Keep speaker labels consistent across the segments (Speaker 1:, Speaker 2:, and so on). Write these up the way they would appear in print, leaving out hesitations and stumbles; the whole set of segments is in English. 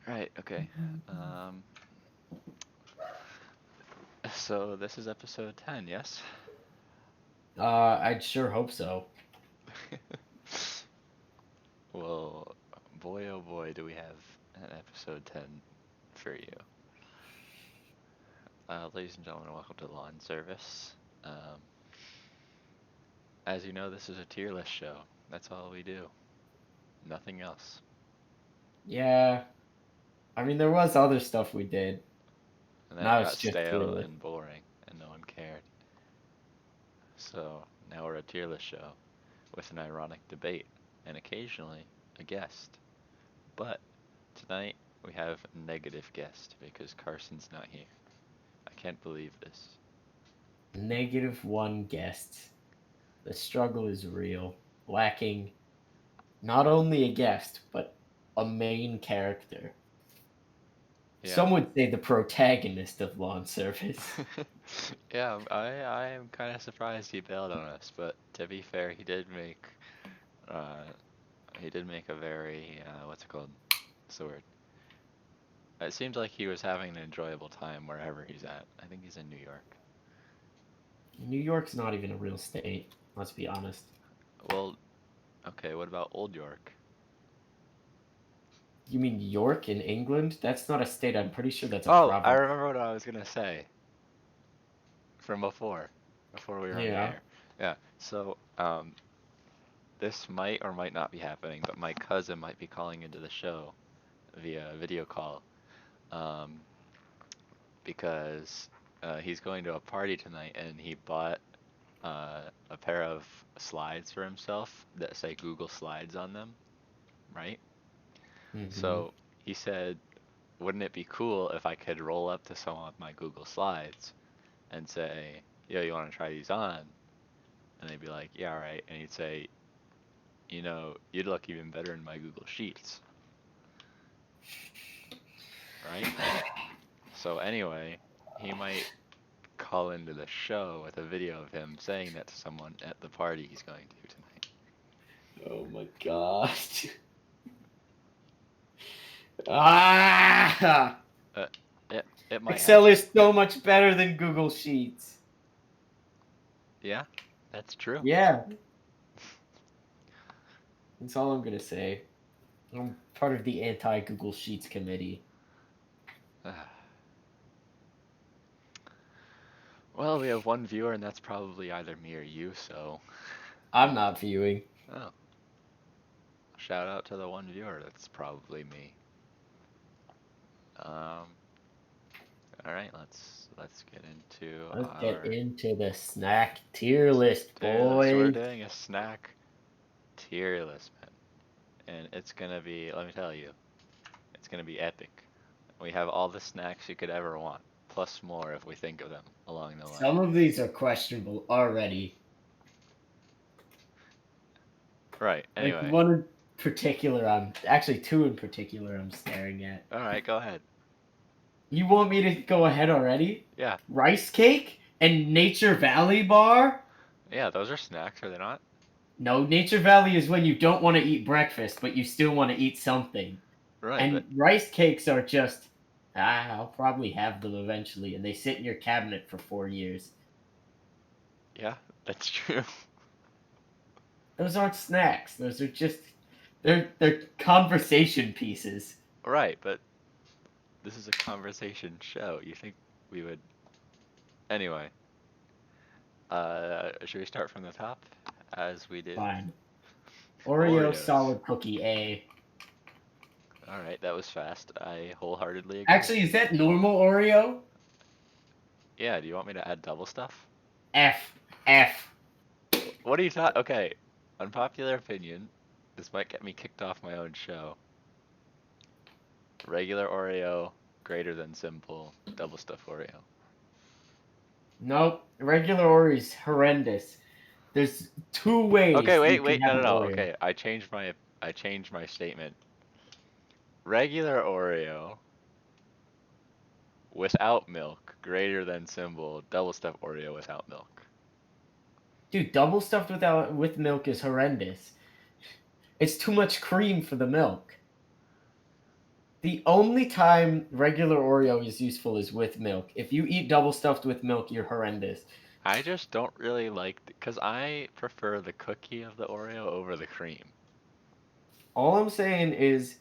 Speaker 1: Right, okay. Um, so this is episode 10, yes?
Speaker 2: I'd sure hope so.
Speaker 1: Well, boy oh boy, do we have an episode 10 for you. Ladies and gentlemen, welcome to Lawn Service. Um, as you know, this is a tier list show. That's all we do. Nothing else.
Speaker 2: Yeah, I mean there was other stuff we did.
Speaker 1: And then it
Speaker 2: Now
Speaker 1: got
Speaker 2: it's just tier
Speaker 1: stale
Speaker 2: list.
Speaker 1: and boring, and no one cared. So now we're a tier list show with an ironic debate and occasionally a guest. But tonight we have a negative guest because Carson's not here. I can't believe this.
Speaker 2: -1 guest. The struggle is real, lacking not only a guest but a main character.
Speaker 1: Yeah.
Speaker 2: Some would say the protagonist of Lawn Service.
Speaker 1: Yeah, I am kind of surprised he bailed on us, but to be fair, uh he did make a very what's it called? What's the word? It seems like he was having an enjoyable time wherever he's at. I think he's in New York.
Speaker 2: New York's not even a real state. Let's be honest.
Speaker 1: Well, okay, what about Old York?
Speaker 2: You mean York in England? That's not a state. I'm pretty sure that's a
Speaker 1: Oh, I
Speaker 2: province.
Speaker 1: remember what I was gonna say from before we were on the
Speaker 2: Yeah.
Speaker 1: air. Yeah, so this might or might not be happening, but my cousin might be calling into the show via video call, um, because he's going to a party tonight and he bought a pair of slides for himself that say Google Slides on them, right?
Speaker 2: Hmm.
Speaker 1: So he said, wouldn't it be cool if I could roll up to someone with my Google Slides and say, yo, you want to try these on? And they'd be like, yeah, all right. And he'd say, you'd look even better in my Google Sheets, right? So anyway, he might call into the show with a video of him saying that to someone at the party he's going to tonight.
Speaker 2: Oh my gosh. Ah!
Speaker 1: Uh, it might
Speaker 2: Excel
Speaker 1: happen.
Speaker 2: is so much better than Google Sheets.
Speaker 1: Yeah, that's true.
Speaker 2: Yeah, that's all I'm gonna say. I'm part of the anti-Google Sheets committee.
Speaker 1: Well, we have one viewer, and that's probably either me or you, so.
Speaker 2: I'm not viewing.
Speaker 1: Oh, shout out to the one viewer. That's probably me. Um, all right, let's get into
Speaker 2: Let's get
Speaker 1: our
Speaker 2: into the snack tier list,
Speaker 1: tier list. We're
Speaker 2: boys.
Speaker 1: doing a snack tier list, man, and it's gonna be. Let me tell you, it's gonna be epic. We have all the snacks you could ever want, plus more if we think of them along the way.
Speaker 2: Some of these are questionable already.
Speaker 1: Right.
Speaker 2: Like
Speaker 1: Anyway.
Speaker 2: one in particular, I'm actually two in particular I'm staring at.
Speaker 1: All right. Go ahead.
Speaker 2: You want me to go ahead already?
Speaker 1: Yeah.
Speaker 2: Rice cake and Nature Valley bar?
Speaker 1: Yeah. Those are snacks, are they not?
Speaker 2: No, Nature Valley is when you don't want to eat breakfast, but you still want to eat something.
Speaker 1: Right. But
Speaker 2: And rice cakes are just, I'll probably have them eventually, and they sit in your cabinet for 4 years.
Speaker 1: yeah, that's true.
Speaker 2: Those aren't snacks. Those are just, they're conversation pieces.
Speaker 1: Right. But this is a conversation show. You think we would? Anyway. Should we start from the top, as we do?
Speaker 2: Fine. Oreo
Speaker 1: Oreos.
Speaker 2: solid cookie A.
Speaker 1: All right. That was fast. I wholeheartedly agree.
Speaker 2: Actually, is that normal Oreo?
Speaker 1: Yeah. Do you want me to add double stuff?
Speaker 2: F. F.
Speaker 1: What are you talking? Okay. Unpopular opinion. This might get me kicked off my own show. Regular Oreo, greater than simple, double stuff Oreo.
Speaker 2: Nope. Regular Oreo is horrendous. There's two
Speaker 1: Okay,
Speaker 2: ways you can
Speaker 1: wait, no,
Speaker 2: have
Speaker 1: no,
Speaker 2: an
Speaker 1: no.
Speaker 2: Oreo.
Speaker 1: Okay, I changed my statement. Regular Oreo without milk, greater than symbol, double stuff Oreo without milk.
Speaker 2: Dude, double stuffed with milk is horrendous. It's too much cream for the milk. The only time regular Oreo is useful is with milk. If you eat double stuffed with milk, you're horrendous.
Speaker 1: I just don't really like because I prefer the cookie of the Oreo over the cream.
Speaker 2: All I'm saying is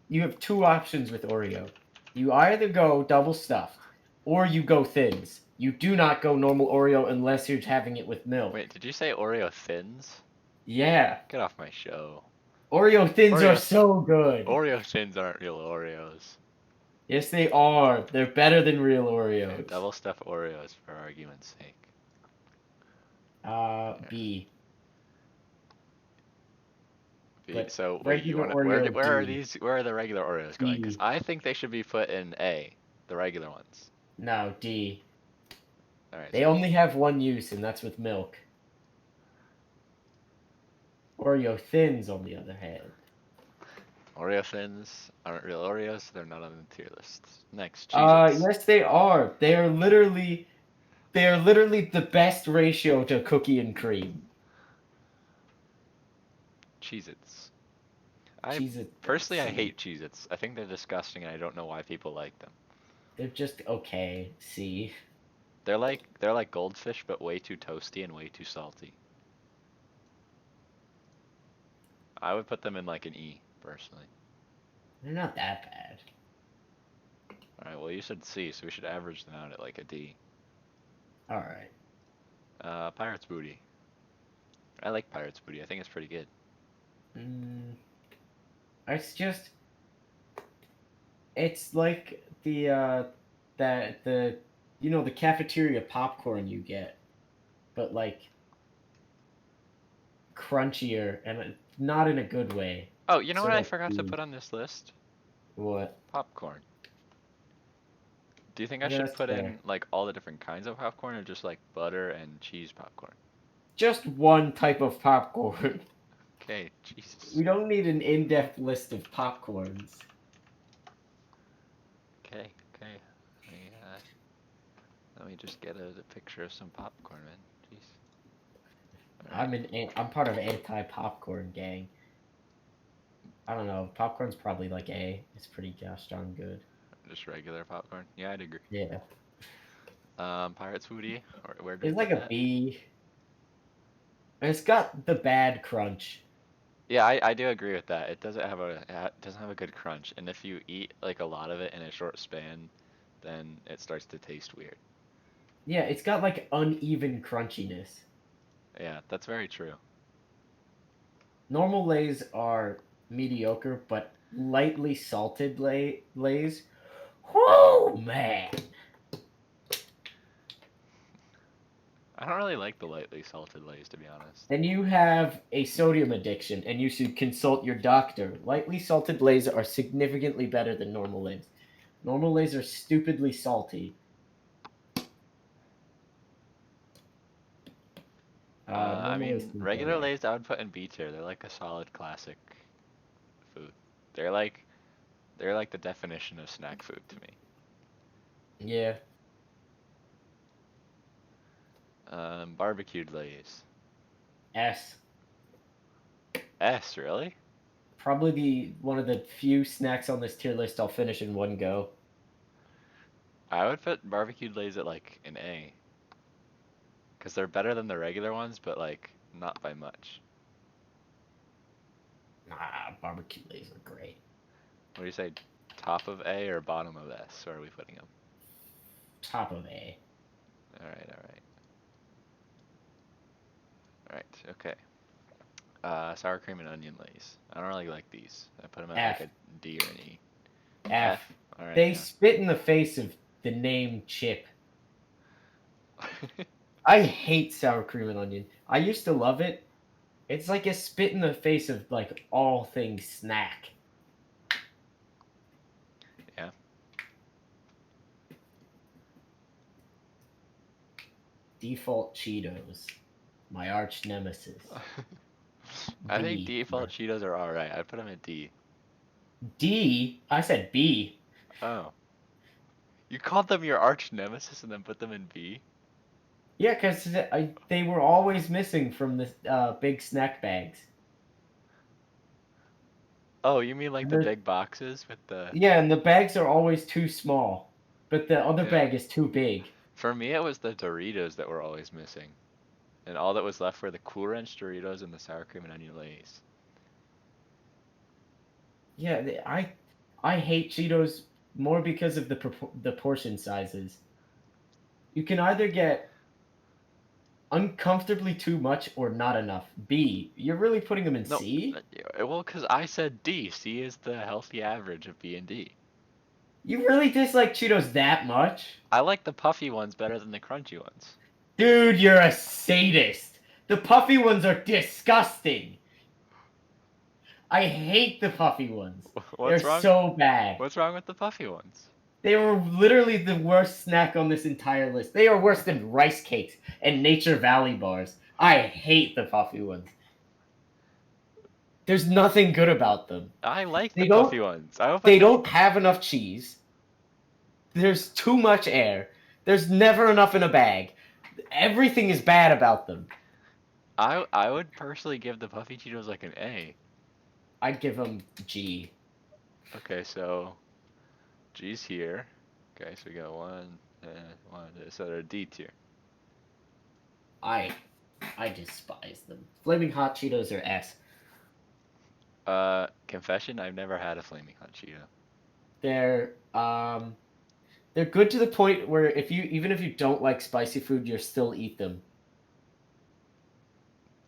Speaker 2: you have two options with Oreo. You either go double stuffed or you go thins. You do not go normal Oreo unless you're having it with
Speaker 1: Wait,
Speaker 2: milk.
Speaker 1: did you say Oreo thins?
Speaker 2: Yeah.
Speaker 1: Get off my show.
Speaker 2: Oreo thins are
Speaker 1: Oreo
Speaker 2: so good.
Speaker 1: Oreo thins aren't real Oreos.
Speaker 2: Yes, they are. They're better than real
Speaker 1: Okay,
Speaker 2: Oreos.
Speaker 1: double stuffed Oreos for argument's sake. Yeah.
Speaker 2: B. But
Speaker 1: So wait, you
Speaker 2: regular
Speaker 1: want to
Speaker 2: Oreo
Speaker 1: where are
Speaker 2: D.
Speaker 1: these? Where are the regular Oreos going? Because
Speaker 2: D.
Speaker 1: I think they should be put in A, the regular ones.
Speaker 2: No, D.
Speaker 1: All right,
Speaker 2: They
Speaker 1: so
Speaker 2: only
Speaker 1: D.
Speaker 2: have one use, and that's with milk. Oreo thins, on the other hand.
Speaker 1: Oreo thins aren't real Oreos, so they're not on the tier list. Next, Cheez-Its.
Speaker 2: Yes, they are. They are literally the best ratio to cookie and cream.
Speaker 1: Cheez-Its. I
Speaker 2: Cheez-It,
Speaker 1: personally I
Speaker 2: C.
Speaker 1: hate Cheez-Its. I think they're disgusting and I don't know why people like them.
Speaker 2: They're just okay. C.
Speaker 1: They're like goldfish but way too toasty and way too salty. I would put them in like an E personally.
Speaker 2: They're not that bad.
Speaker 1: All right, well you said C, so we should average them out at like a D.
Speaker 2: All right.
Speaker 1: Pirate's Booty. I like Pirate's Booty. I think it's pretty good.
Speaker 2: Mm, it's just it's like the the cafeteria popcorn you get, but like crunchier and not in a good way.
Speaker 1: Oh, you know
Speaker 2: So
Speaker 1: what I
Speaker 2: like
Speaker 1: forgot to put on this list?
Speaker 2: what?
Speaker 1: Popcorn. Do you think I
Speaker 2: Yeah,
Speaker 1: should
Speaker 2: that's
Speaker 1: put
Speaker 2: fair.
Speaker 1: in like all the different kinds of popcorn or just like butter and cheese popcorn?
Speaker 2: Just one type of popcorn.
Speaker 1: Okay, Jesus.
Speaker 2: We don't need an in-depth list of popcorns.
Speaker 1: Okay, okay. Let me just get a picture of some popcorn, man. Jeez. All right.
Speaker 2: I'm part of anti-popcorn gang. I don't know. Popcorn's probably like A. It's pretty gosh darn good.
Speaker 1: Just regular popcorn. Yeah, I'd agree.
Speaker 2: Yeah.
Speaker 1: Pirates Foodie. Or where do we
Speaker 2: It's
Speaker 1: put
Speaker 2: like a
Speaker 1: that?
Speaker 2: B. And it's got the bad crunch.
Speaker 1: Yeah, I do agree with that. It doesn't have a good crunch, and if you eat like a lot of it in a short span, then it starts to taste weird.
Speaker 2: Yeah, it's got like uneven crunchiness.
Speaker 1: Yeah, that's very true.
Speaker 2: Normal Lays are mediocre, but lightly salted Lays. Whoa, man!
Speaker 1: I don't really like the lightly salted Lay's to be honest.
Speaker 2: Then you have a sodium addiction, and you should consult your doctor. Lightly salted Lays are significantly better than normal Lays. Normal Lays are stupidly salty.
Speaker 1: I
Speaker 2: Normal Lays
Speaker 1: mean,
Speaker 2: can go
Speaker 1: regular
Speaker 2: there.
Speaker 1: Lay's I would put in B tier. They're like a solid classic food. They're like they're like the definition of snack food to me.
Speaker 2: Yeah.
Speaker 1: Barbecued Lay's.
Speaker 2: S.
Speaker 1: S, really?
Speaker 2: Probably one of the few snacks on this tier list I'll finish in one go.
Speaker 1: I would put barbecued Lay's at like an A, because they're better than the regular ones, but like not by much.
Speaker 2: Nah, barbecue Lays are great.
Speaker 1: What do you say? Top of A or bottom of S? Where are we putting them?
Speaker 2: Top of A.
Speaker 1: All right, all right, all right. Okay. Sour cream and onion Lay's. I don't really like these. I put them at like
Speaker 2: F.
Speaker 1: a D or an E.
Speaker 2: F.
Speaker 1: F. All right,
Speaker 2: They
Speaker 1: yeah.
Speaker 2: spit in the face of the name chip. I hate sour cream and onion. I used to love it. It's like a spit in the face of like all things snack.
Speaker 1: Yeah.
Speaker 2: Default Cheetos. My arch nemesis.
Speaker 1: I think
Speaker 2: B.
Speaker 1: default Cheetos are all right. I'd put them at D.
Speaker 2: D? I said B.
Speaker 1: Oh. You called them your arch nemesis and then put them in B?
Speaker 2: Yeah, because they were always missing from the big snack bags.
Speaker 1: Oh, you mean like
Speaker 2: And
Speaker 1: the
Speaker 2: the
Speaker 1: big boxes with the...
Speaker 2: yeah, and the bags are always too small, but the other
Speaker 1: Yeah.
Speaker 2: bag is too big.
Speaker 1: For me, it was the Doritos that were always missing. And all that was left were the Cool Ranch Doritos and the sour cream and onion Lay's.
Speaker 2: Yeah, I hate Cheetos more because of the portion sizes. You can either get uncomfortably too much or not enough. B, you're really putting them in
Speaker 1: No,
Speaker 2: C?
Speaker 1: well, because I said D. C is the healthy average of B and D.
Speaker 2: You really dislike Cheetos that much?
Speaker 1: I like the puffy ones better than the crunchy ones.
Speaker 2: Dude, you're a sadist. The puffy ones are disgusting. I hate the puffy ones. They're
Speaker 1: What's wrong?
Speaker 2: so bad.
Speaker 1: What's wrong with the puffy ones?
Speaker 2: They were literally the worst snack on this entire list. They are worse than rice cakes and Nature Valley bars. I hate the puffy ones. There's nothing good about them.
Speaker 1: I like the
Speaker 2: They
Speaker 1: puffy
Speaker 2: don't
Speaker 1: ones. I hope I
Speaker 2: they
Speaker 1: can.
Speaker 2: don't have enough cheese. There's too much air. There's never enough in a bag. Everything is bad about them.
Speaker 1: I would personally give the puffy Cheetos like an A.
Speaker 2: I'd give them G.
Speaker 1: Okay, so G's here. Okay, so we got one. So they're D tier.
Speaker 2: I I despise them. Flaming hot Cheetos are S.
Speaker 1: Confession, I've never had a flaming hot Cheeto.
Speaker 2: They're they're good to the point where if you even if you don't like spicy food, you'll still eat them.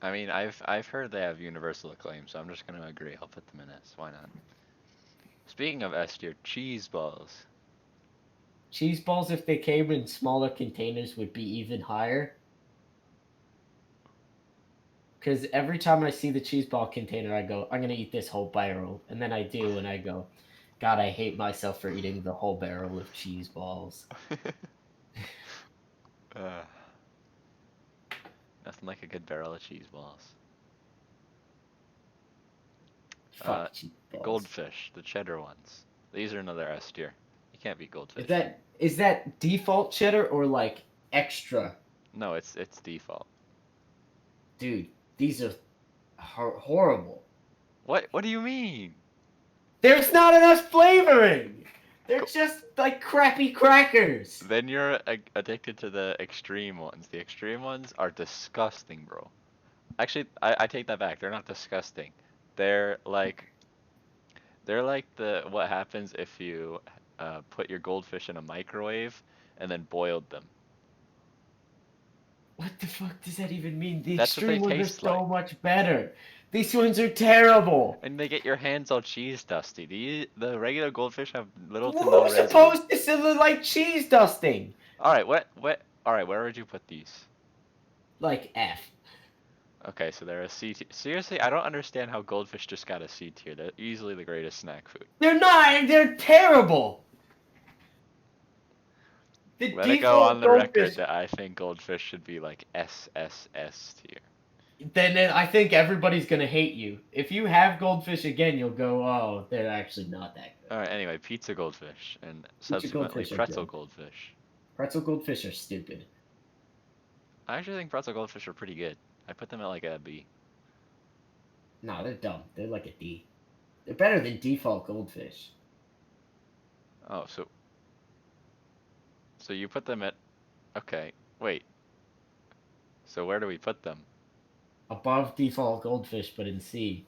Speaker 1: I mean, I've heard they have universal acclaim, so I'm just gonna agree. I'll put them in S. Why not? Speaking of S tier, cheese balls.
Speaker 2: Cheese balls, if they came in smaller containers, would be even higher. Because every time I see the cheese ball container, I go, I'm gonna eat this whole barrel, and then I do, and I go, God, I hate myself for eating the whole barrel of cheese balls.
Speaker 1: uh, Nothing like a good barrel of cheese balls. Uh,
Speaker 2: Fuck cheese balls.
Speaker 1: Goldfish, the cheddar ones. These are another S tier. You can't beat
Speaker 2: Is
Speaker 1: goldfish.
Speaker 2: that default cheddar or like extra?
Speaker 1: No, it's default.
Speaker 2: Dude, these are horrible.
Speaker 1: What do you mean?
Speaker 2: There's not enough flavoring. They're
Speaker 1: Go-
Speaker 2: just like crappy crackers.
Speaker 1: Then you're addicted to the extreme ones. The extreme ones are disgusting, bro. Actually, I take that back. They're not disgusting. They're like they're like the what happens if you put your goldfish in a microwave and then boiled them.
Speaker 2: What the fuck does that even mean? The
Speaker 1: That's what they
Speaker 2: extreme ones are
Speaker 1: taste
Speaker 2: so
Speaker 1: like.
Speaker 2: much better. These ones are terrible.
Speaker 1: And they get your hands all cheese dusty. The regular goldfish have little to no
Speaker 2: Who's
Speaker 1: residue.
Speaker 2: supposed to still look like cheese dusting?
Speaker 1: All right, all right, where would you put these?
Speaker 2: Like F.
Speaker 1: Okay, so they're a C tier. Seriously, I don't understand how goldfish just got a C tier. They're easily the greatest snack food.
Speaker 2: They're not. They're terrible. The
Speaker 1: Let it go on
Speaker 2: default
Speaker 1: the record
Speaker 2: goldfish.
Speaker 1: that I think goldfish should be like S tier.
Speaker 2: Then I think everybody's gonna hate you. If you have goldfish again, you'll go, oh, they're actually not that good.
Speaker 1: All right, anyway, pizza goldfish and
Speaker 2: Future
Speaker 1: subsequently
Speaker 2: goldfish are
Speaker 1: pretzel
Speaker 2: good.
Speaker 1: goldfish.
Speaker 2: Pretzel goldfish are stupid.
Speaker 1: I actually think pretzel goldfish are pretty good. I put them at like a B.
Speaker 2: No, they're dumb. They're like a D. They're better than default goldfish.
Speaker 1: Oh, so you put them at okay. Wait. So where do we put them?
Speaker 2: Above default goldfish, but in C.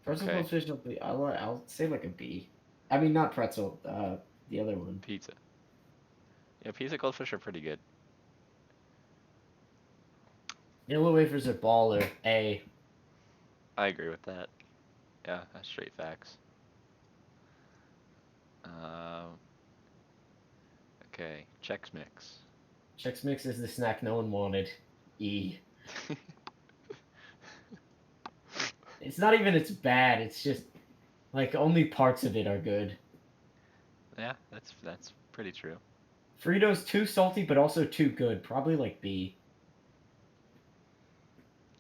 Speaker 2: Pretzel
Speaker 1: Okay,
Speaker 2: goldfish will be. I'll say like a B. I mean, not pretzel. The other one.
Speaker 1: pizza. Yeah, pizza goldfish are pretty good.
Speaker 2: Yellow wafers are baller. A.
Speaker 1: I agree with that. Yeah, that's straight facts. Um, okay, Chex Mix.
Speaker 2: Chex Mix is the snack no one wanted. E. It's not even it's bad. It's just like only parts of it are good.
Speaker 1: Yeah, that's pretty true.
Speaker 2: Fritos too salty, but also too good. Probably like B.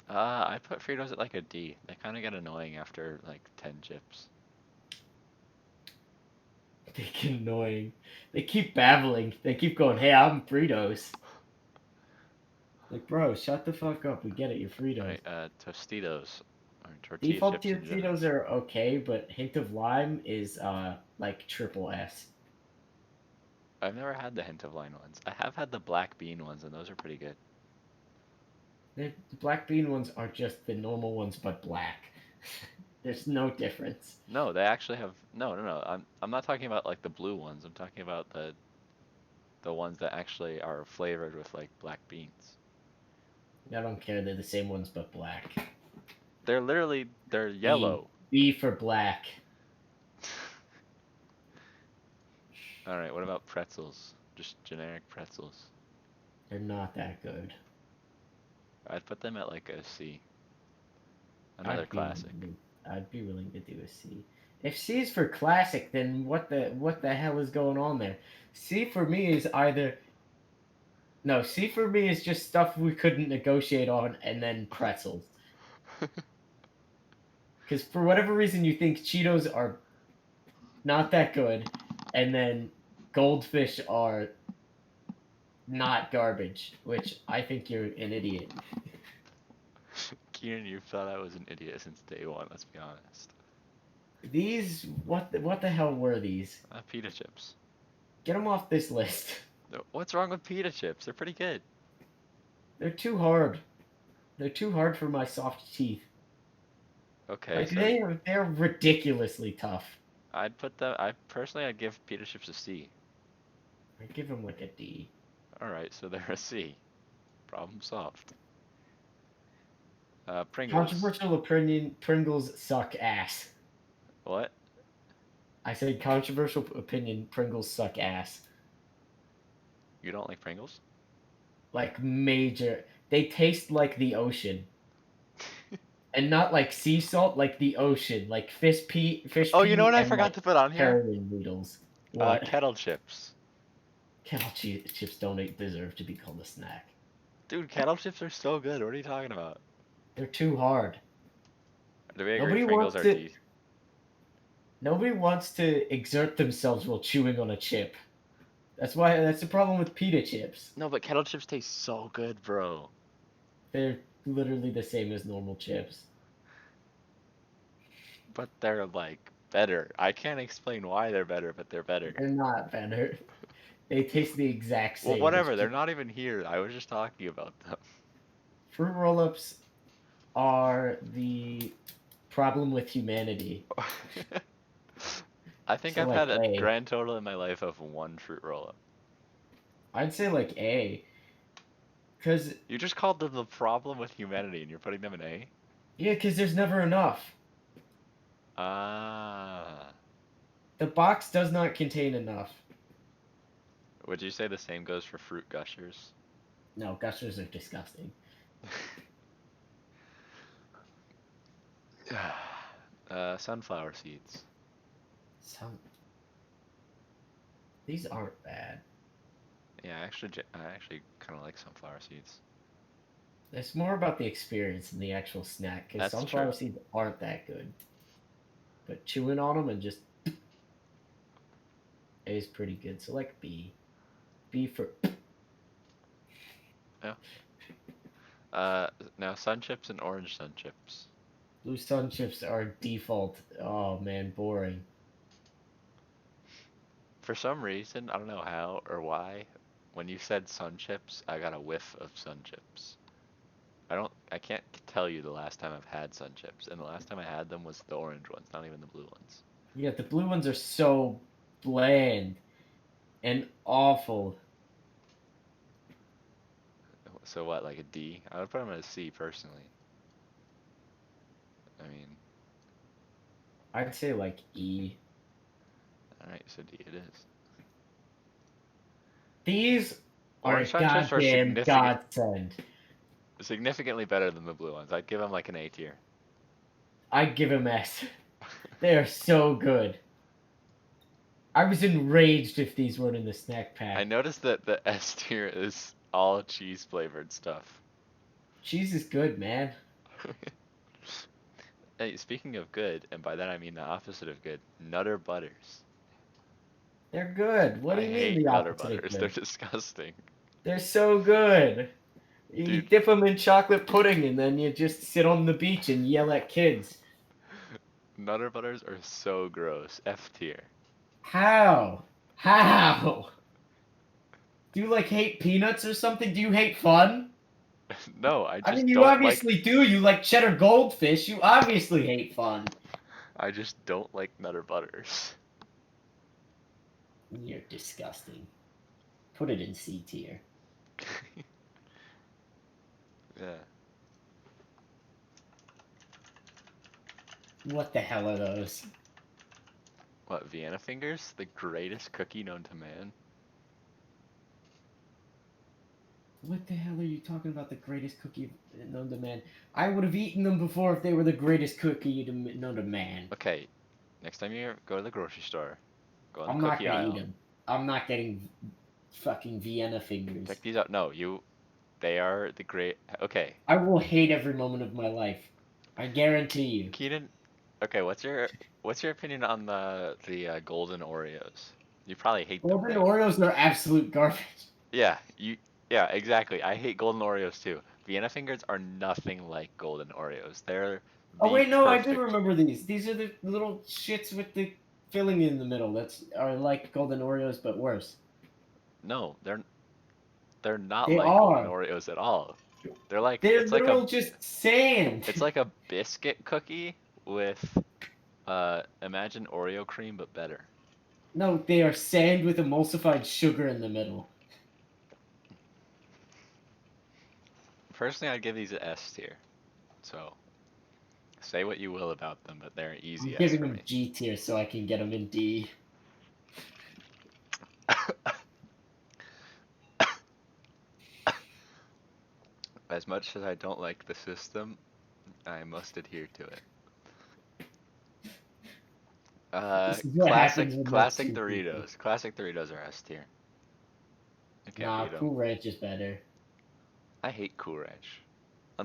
Speaker 1: I put Fritos at like a D. They kind of get annoying after like 10 chips.
Speaker 2: They get annoying. They keep babbling. They keep going, "Hey, I'm Fritos." Like, bro, shut the fuck up. We get it. You're Fritos.
Speaker 1: Alright, Tostitos are tortilla
Speaker 2: Default
Speaker 1: chips in general.
Speaker 2: Cheetos are okay, but hint of lime is like triple S.
Speaker 1: I've never had the hint of lime ones. I have had the black bean ones, and those are pretty good.
Speaker 2: The black bean ones are just the normal ones, but black. There's no difference.
Speaker 1: No, they actually have no. I'm not talking about like the blue ones. I'm talking about the ones that actually are flavored with like black beans.
Speaker 2: I don't care. They're the same ones, but black.
Speaker 1: They're
Speaker 2: B.
Speaker 1: yellow.
Speaker 2: B for black.
Speaker 1: All right, what about pretzels? Just generic pretzels.
Speaker 2: They're not that good.
Speaker 1: I'd put them at like a C. Another
Speaker 2: I'd be
Speaker 1: classic.
Speaker 2: willing. I'd be willing to do a C. If C is for classic, then what the hell is going on there? C for me is either no. C for me is just stuff we couldn't negotiate on, and then pretzels. Because for whatever reason you think Cheetos are not that good, and then goldfish are not garbage, which I think you're an idiot.
Speaker 1: Kieran, you've thought I was an idiot since day one, let's be honest.
Speaker 2: These what the hell were these?
Speaker 1: Pita chips.
Speaker 2: Get them off this list.
Speaker 1: What's wrong with pita chips? They're pretty good.
Speaker 2: They're too hard. They're too hard for my soft teeth.
Speaker 1: Okay,
Speaker 2: Like
Speaker 1: so
Speaker 2: they're ridiculously tough.
Speaker 1: I'd put them. I personally, I'd give pita chips a C.
Speaker 2: I give them like a D.
Speaker 1: All right, so they're a C. Problem solved. Pringles.
Speaker 2: Controversial opinion: Pringles suck ass.
Speaker 1: What?
Speaker 2: I said controversial opinion: Pringles suck ass.
Speaker 1: You don't like Pringles?
Speaker 2: Like major. They taste like the ocean. And not like sea salt, like the ocean, like fish
Speaker 1: Oh, you know
Speaker 2: pee,
Speaker 1: what I
Speaker 2: and
Speaker 1: forgot
Speaker 2: like
Speaker 1: to put on here?
Speaker 2: heroin noodles. What?
Speaker 1: Kettle chips.
Speaker 2: Chips don't deserve to be called a snack.
Speaker 1: Dude, kettle chips are so good. What are you talking about?
Speaker 2: They're too hard.
Speaker 1: Do we agree
Speaker 2: Nobody
Speaker 1: Pringles
Speaker 2: wants
Speaker 1: are
Speaker 2: to.
Speaker 1: D?
Speaker 2: Nobody wants to exert themselves while chewing on a chip. That's the problem with pita chips.
Speaker 1: No, but kettle chips taste so good, bro.
Speaker 2: They're literally the same as normal chips.
Speaker 1: But they're like better. I can't explain why they're better, but they're better.
Speaker 2: They're not better. They taste the exact
Speaker 1: Well,
Speaker 2: same. It's
Speaker 1: whatever. They're
Speaker 2: just
Speaker 1: not even here. I was just talking about them.
Speaker 2: fruit roll-ups are the problem with humanity.
Speaker 1: I think
Speaker 2: So
Speaker 1: I've
Speaker 2: like
Speaker 1: had a
Speaker 2: A.
Speaker 1: grand total in my life of one fruit roll up.
Speaker 2: I'd say like A. Cause
Speaker 1: You just called them the problem with humanity and you're putting them in A?
Speaker 2: yeah, cause there's never enough.
Speaker 1: Ah.
Speaker 2: The box does not contain enough.
Speaker 1: Would you say the same goes for fruit gushers?
Speaker 2: No, gushers are disgusting.
Speaker 1: Sunflower seeds.
Speaker 2: Some these aren't bad.
Speaker 1: Yeah, I actually kind of like sunflower seeds.
Speaker 2: It's more about the experience than the actual snack, because
Speaker 1: That's true.
Speaker 2: sunflower seeds aren't that good. But chewing on them and just is pretty good. So like B. B for
Speaker 1: Yeah. Now sun chips and orange sun chips.
Speaker 2: blue sun chips are default. Oh man, boring.
Speaker 1: For some reason, I don't know how or why, when you said sun chips, I got a whiff of sun chips. I can't tell you the last time I've had sun chips, and the last time I had them was the orange ones, not even the blue ones.
Speaker 2: Yeah, the blue ones are so bland and awful.
Speaker 1: So what, like a D? I would put them at a C personally. I mean,
Speaker 2: I'd say like E.
Speaker 1: alright, so D it is.
Speaker 2: These are
Speaker 1: Orange
Speaker 2: a
Speaker 1: sun chips are
Speaker 2: goddamn godsend.
Speaker 1: significantly better than the blue ones. I'd give them like an A tier.
Speaker 2: I'd give them S. They are so good. I was enraged if these weren't in the snack
Speaker 1: I
Speaker 2: pack.
Speaker 1: noticed that the S tier is all cheese flavored stuff.
Speaker 2: Cheese is good, man.
Speaker 1: Hey, speaking of good, and by that I mean the opposite of good, Nutter Butters.
Speaker 2: They're good. What do
Speaker 1: I
Speaker 2: you mean
Speaker 1: hate
Speaker 2: the
Speaker 1: Nutter
Speaker 2: opposite of
Speaker 1: Butters. They're
Speaker 2: good?
Speaker 1: disgusting.
Speaker 2: They're so good. You
Speaker 1: Dude,
Speaker 2: dip them in chocolate pudding and then you just sit on the beach and yell at kids.
Speaker 1: Nutter Butters are so gross. F tier.
Speaker 2: How? How? Do you like hate peanuts or something? Do you hate fun?
Speaker 1: No, I
Speaker 2: I mean,
Speaker 1: just
Speaker 2: you
Speaker 1: don't like.
Speaker 2: obviously do. You like cheddar goldfish. You obviously hate fun.
Speaker 1: I just don't like Nutter Butters.
Speaker 2: You're disgusting. Put it in C tier.
Speaker 1: Yeah.
Speaker 2: What the hell are those?
Speaker 1: What, Vienna Fingers? The greatest cookie known to man?
Speaker 2: What the hell are you talking about? The greatest cookie known to man? I would have eaten them before if they were the greatest cookie known to man.
Speaker 1: Okay, next time you go to the grocery store, go in the
Speaker 2: I'm not
Speaker 1: cookie
Speaker 2: gonna eat
Speaker 1: aisle.
Speaker 2: them. I'm not getting fucking Vienna fingers.
Speaker 1: Check these out. No, they are the great. Okay,
Speaker 2: I will hate every moment of my life. I guarantee you.
Speaker 1: Keenan. Okay, what's your opinion on the golden Oreos? You probably hate them,
Speaker 2: Golden
Speaker 1: right?
Speaker 2: Oreos are absolute garbage.
Speaker 1: Yeah, yeah, exactly. I hate golden Oreos too. Vienna fingers are nothing like golden Oreos. They're
Speaker 2: Oh
Speaker 1: the
Speaker 2: wait, no, I do
Speaker 1: perfect.
Speaker 2: remember these. These are the little shits with the filling in the middle. That's are like golden Oreos but worse.
Speaker 1: No, they're not
Speaker 2: They
Speaker 1: like golden
Speaker 2: are.
Speaker 1: Oreos at all. They're like
Speaker 2: They're literal just sand.
Speaker 1: it's like a biscuit cookie with imagine Oreo cream but better.
Speaker 2: No, they are sand with emulsified sugar in the middle.
Speaker 1: Personally, I'd give these a S tier. So say what you will about them, but they're an
Speaker 2: I'm
Speaker 1: easy S
Speaker 2: giving
Speaker 1: for
Speaker 2: them
Speaker 1: me.
Speaker 2: G tier so I can get them in D.
Speaker 1: As much as I don't like the system, I must adhere to it.
Speaker 2: This is what happens when there's
Speaker 1: Classic
Speaker 2: two people.
Speaker 1: Doritos. Classic Doritos are S tier. I can't
Speaker 2: Nah,
Speaker 1: beat them.
Speaker 2: Cool Ranch is better.
Speaker 1: I hate Cool Ranch.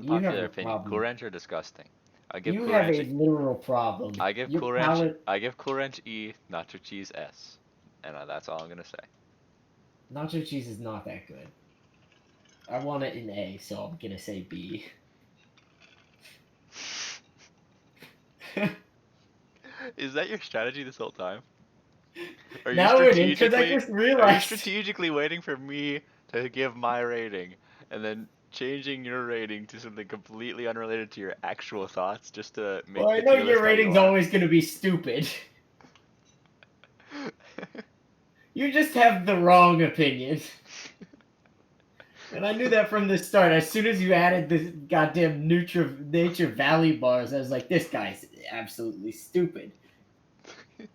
Speaker 2: You have
Speaker 1: Unpopular
Speaker 2: a
Speaker 1: opinion. Cool
Speaker 2: problem.
Speaker 1: Ranch are disgusting. I give
Speaker 2: You
Speaker 1: Cool
Speaker 2: have
Speaker 1: Ranch.
Speaker 2: a literal problem. Your palate.
Speaker 1: I give Cool Ranch E. Nacho cheese S. And that's all I'm gonna say.
Speaker 2: Nacho cheese is not that good. I want it in A, so I'm gonna say B.
Speaker 1: Is that your strategy this whole time?
Speaker 2: Now it is because I just
Speaker 1: Are you
Speaker 2: realized.
Speaker 1: strategically waiting for me to give my rating and then changing your rating to something completely unrelated to your actual thoughts just to
Speaker 2: Well,
Speaker 1: make
Speaker 2: I
Speaker 1: the
Speaker 2: know
Speaker 1: tier
Speaker 2: your
Speaker 1: list how you
Speaker 2: rating's
Speaker 1: want
Speaker 2: always gonna be stupid. You just have the wrong opinion. And I knew that from the start. As soon as you added this goddamn Nature Valley bars, I was like, this guy's absolutely stupid.
Speaker 1: it?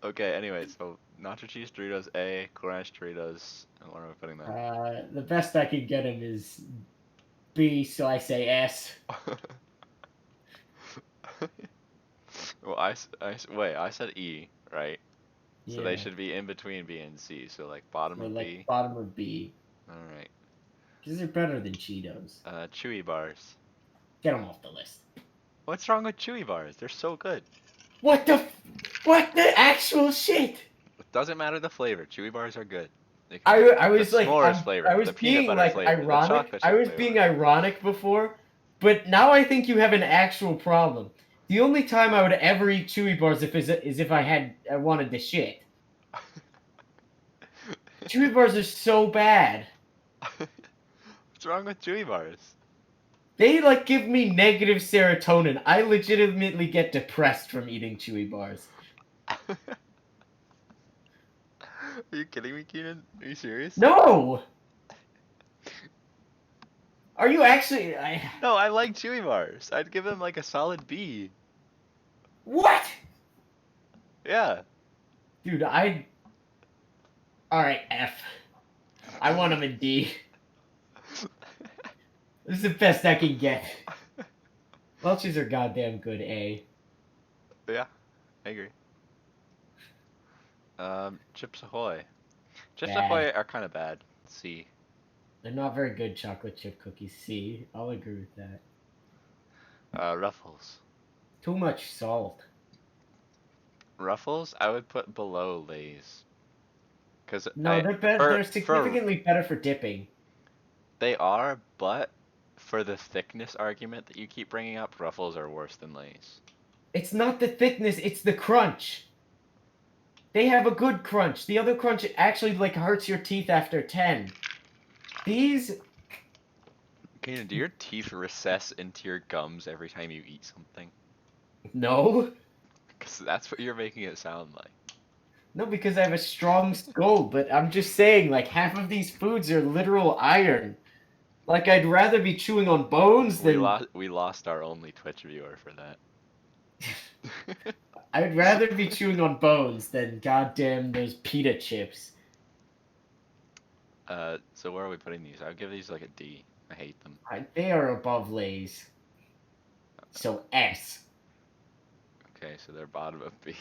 Speaker 1: Okay, anyway, so nacho cheese Doritos A, Cool Ranch Doritos, and where am I putting them?
Speaker 2: The best I can get him is B, so I say S.
Speaker 1: Well, wait, I said E, right? So they
Speaker 2: Yeah,
Speaker 1: should be in between B and C, so like bottom
Speaker 2: so
Speaker 1: of
Speaker 2: like
Speaker 1: B.
Speaker 2: bottom of B.
Speaker 1: Alright.
Speaker 2: Because they're better than Cheetos.
Speaker 1: Chewy bars.
Speaker 2: Get them off the list.
Speaker 1: What's wrong with chewy bars? They're so good.
Speaker 2: What the? What the actual shit?
Speaker 1: It doesn't matter the flavor. Chewy bars are good.
Speaker 2: I
Speaker 1: The
Speaker 2: was like
Speaker 1: s'mores
Speaker 2: I
Speaker 1: flavor,
Speaker 2: was
Speaker 1: the peanut
Speaker 2: being
Speaker 1: butter
Speaker 2: like
Speaker 1: flavor, the
Speaker 2: ironic.
Speaker 1: chocolate
Speaker 2: I
Speaker 1: chip
Speaker 2: was being
Speaker 1: flavor.
Speaker 2: ironic before, but now I think you have an actual problem. The only time I would ever eat Chewy bars is if I wanted to shit. Chewy bars are so bad.
Speaker 1: What's wrong with chewy bars?
Speaker 2: They like give me negative serotonin. I legitimately get depressed from eating Chewy bars.
Speaker 1: Are you kidding me, Keenan? Are you serious?
Speaker 2: No, are you actually?
Speaker 1: No, I like chewy bars. I'd give them like a solid B.
Speaker 2: What?
Speaker 1: Yeah.
Speaker 2: Dude, I. All right, F. I want them in D. This is the best I can get. Welch's are goddamn good, A.
Speaker 1: Yeah, I agree. Chips Ahoy. Chips
Speaker 2: Bad.
Speaker 1: Ahoy are kind of bad. C.
Speaker 2: They're not very good chocolate chip cookies. C. I'll agree with that.
Speaker 1: Ruffles.
Speaker 2: Too much salt.
Speaker 1: Ruffles, I would put below Lay's. Cause
Speaker 2: No, they're better. They're
Speaker 1: for
Speaker 2: significantly better for dipping.
Speaker 1: They are, but for the thickness argument that you keep bringing up, Ruffles are worse than Lay's.
Speaker 2: It's not the thickness, it's the crunch. They have a good crunch. The other crunch actually like hurts your teeth after 10. These
Speaker 1: Kaden, do your teeth recess into your gums every time you eat something?
Speaker 2: no.
Speaker 1: Because that's what you're making it sound like.
Speaker 2: No, because I have a strong skull, but I'm just saying, like, half of these foods are literal iron. Like, I'd rather be chewing on bones than.
Speaker 1: We lost our only Twitch viewer for that.
Speaker 2: I'd rather be chewing on bones than goddamn those pita chips.
Speaker 1: So where are we putting these? I would give these like a D. I hate them.
Speaker 2: They are above Lay's. So S.
Speaker 1: Okay, so they're bottom of B.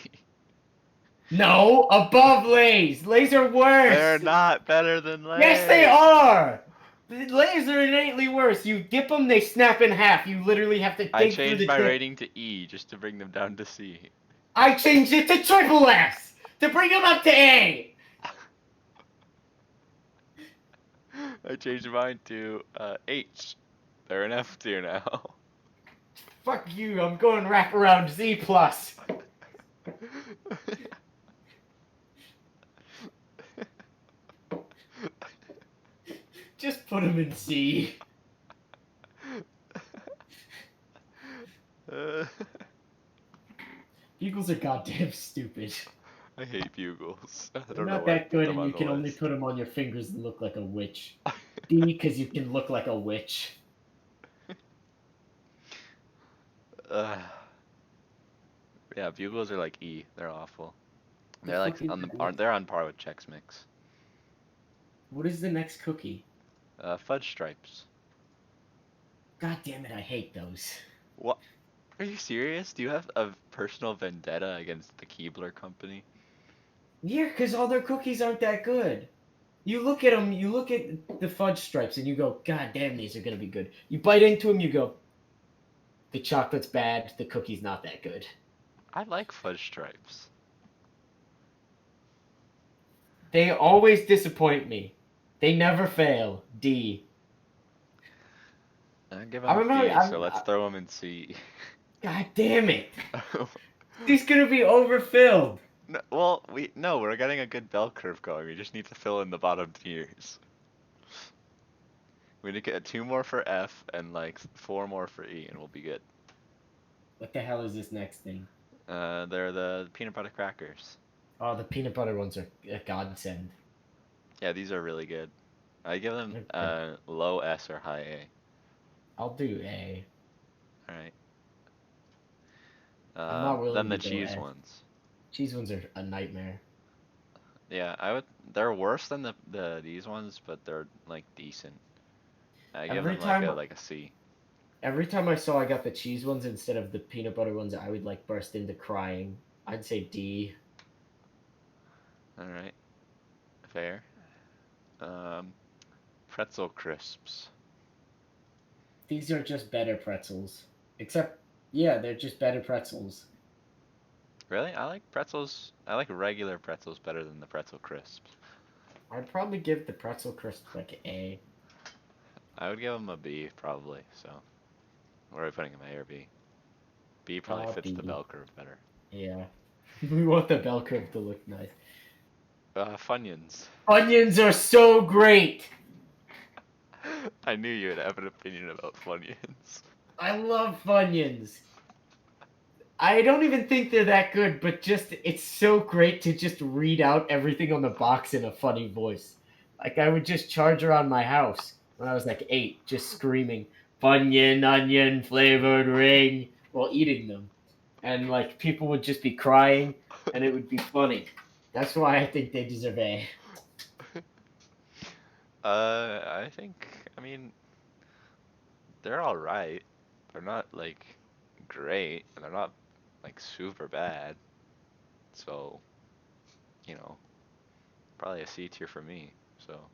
Speaker 2: No, above Lay's. Lay's are
Speaker 1: They're
Speaker 2: worse.
Speaker 1: not better than
Speaker 2: Yes, they
Speaker 1: Lay's.
Speaker 2: are. The Lay's are innately worse. You dip them, they snap in half. You literally have to
Speaker 1: I
Speaker 2: dig through
Speaker 1: changed
Speaker 2: the
Speaker 1: my
Speaker 2: dip.
Speaker 1: rating to E just to bring them down to C.
Speaker 2: I changed it to triple S to bring them up to A.
Speaker 1: I changed mine to H. They're an F tier now.
Speaker 2: Fuck you. I'm going wraparound Z plus. Just put them in C. Bugles are goddamn stupid.
Speaker 1: I hate bugles. I
Speaker 2: They're
Speaker 1: don't know
Speaker 2: not
Speaker 1: why I
Speaker 2: that
Speaker 1: put
Speaker 2: good,
Speaker 1: them
Speaker 2: and
Speaker 1: on
Speaker 2: you
Speaker 1: the
Speaker 2: can only
Speaker 1: list.
Speaker 2: put them on your fingers and look like a witch. D, because you can look like a witch.
Speaker 1: uh, yeah, bugles are like E. They're awful.
Speaker 2: The
Speaker 1: They're like
Speaker 2: fuck is
Speaker 1: on
Speaker 2: the
Speaker 1: the
Speaker 2: next?
Speaker 1: they're on par with Chex Mix.
Speaker 2: What is the next cookie?
Speaker 1: Fudge stripes.
Speaker 2: God damn it, I hate those.
Speaker 1: What? Are you serious? Do you have a personal vendetta against the Keebler company?
Speaker 2: Yeah, because all their cookies aren't that good. You look at them, you look at the fudge stripes, and you go, God damn, these are gonna be good. You bite into them, you go, the chocolate's bad, the cookie's not that good.
Speaker 1: I like fudge stripes.
Speaker 2: They always disappoint me. They never fail. D.
Speaker 1: I give
Speaker 2: I
Speaker 1: them
Speaker 2: remember.
Speaker 1: B, so let's throw them in C.
Speaker 2: God damn it! He's gonna be overfilled.
Speaker 1: No, well, we're getting a good bell curve going. We just need to fill in the bottom tiers. We need to get two more for F and like four more for E, and we'll be good.
Speaker 2: What the hell is this next thing?
Speaker 1: They're the peanut butter crackers.
Speaker 2: Oh, the peanut butter ones are a godsend.
Speaker 1: Yeah, these are really good. I give them
Speaker 2: Okay.
Speaker 1: low S or high A.
Speaker 2: I'll do A.
Speaker 1: All right.
Speaker 2: I'm not
Speaker 1: Then
Speaker 2: willing
Speaker 1: the
Speaker 2: to go
Speaker 1: cheese
Speaker 2: S.
Speaker 1: ones.
Speaker 2: Cheese ones are a nightmare.
Speaker 1: Yeah, I would. They're worse than the these ones, but they're like decent. I give
Speaker 2: Every
Speaker 1: them like
Speaker 2: time,
Speaker 1: a C.
Speaker 2: every time I saw I got the cheese ones instead of the peanut butter ones, I would like burst into crying. I'd say D.
Speaker 1: All right, fair. Um, pretzel crisps.
Speaker 2: These are just better pretzels. Except, yeah, they're just better pretzels.
Speaker 1: Really? I like pretzels. I like regular pretzels better than the pretzel crisps.
Speaker 2: I'd probably give the pretzel crisp like A.
Speaker 1: I would give them a B probably. So, where are we putting them? A or B? B probably fits the
Speaker 2: B.
Speaker 1: bell curve better.
Speaker 2: Yeah. We want the bell curve to look nice.
Speaker 1: Funyuns.
Speaker 2: Onions are so great.
Speaker 1: I knew you would have an opinion about Funyuns.
Speaker 2: I love Funyuns. I don't even think they're that good, but just it's so great to just read out everything on the box in a funny voice. Like I would just charge around my house when I was like 8, just screaming Funyun onion flavored ring while eating them. And like people would just be crying and it would be funny. That's why I think they deserve A.
Speaker 1: I think, I mean, they're alright. They're not, like, great, and they're not, like, super bad. So, you know, probably a C tier for me. So,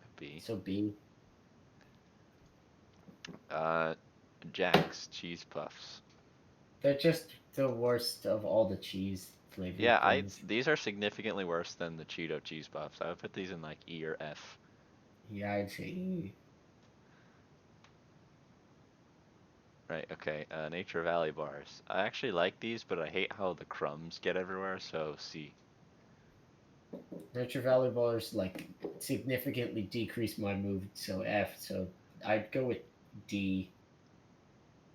Speaker 1: a B.
Speaker 2: So B.
Speaker 1: Uh, Jack's Cheese Puffs.
Speaker 2: They're just the worst of all the cheese
Speaker 1: Yeah,
Speaker 2: flavored things.
Speaker 1: these are significantly worse than the Cheeto Cheese Puffs. I would put these in, like, E or F.
Speaker 2: Yeah, I'd say E.
Speaker 1: Right, okay. Nature Valley bars. I actually like these, but I hate how the crumbs get everywhere, so C.
Speaker 2: Nature Valley bars like significantly decrease my mood, so F. So I'd go with D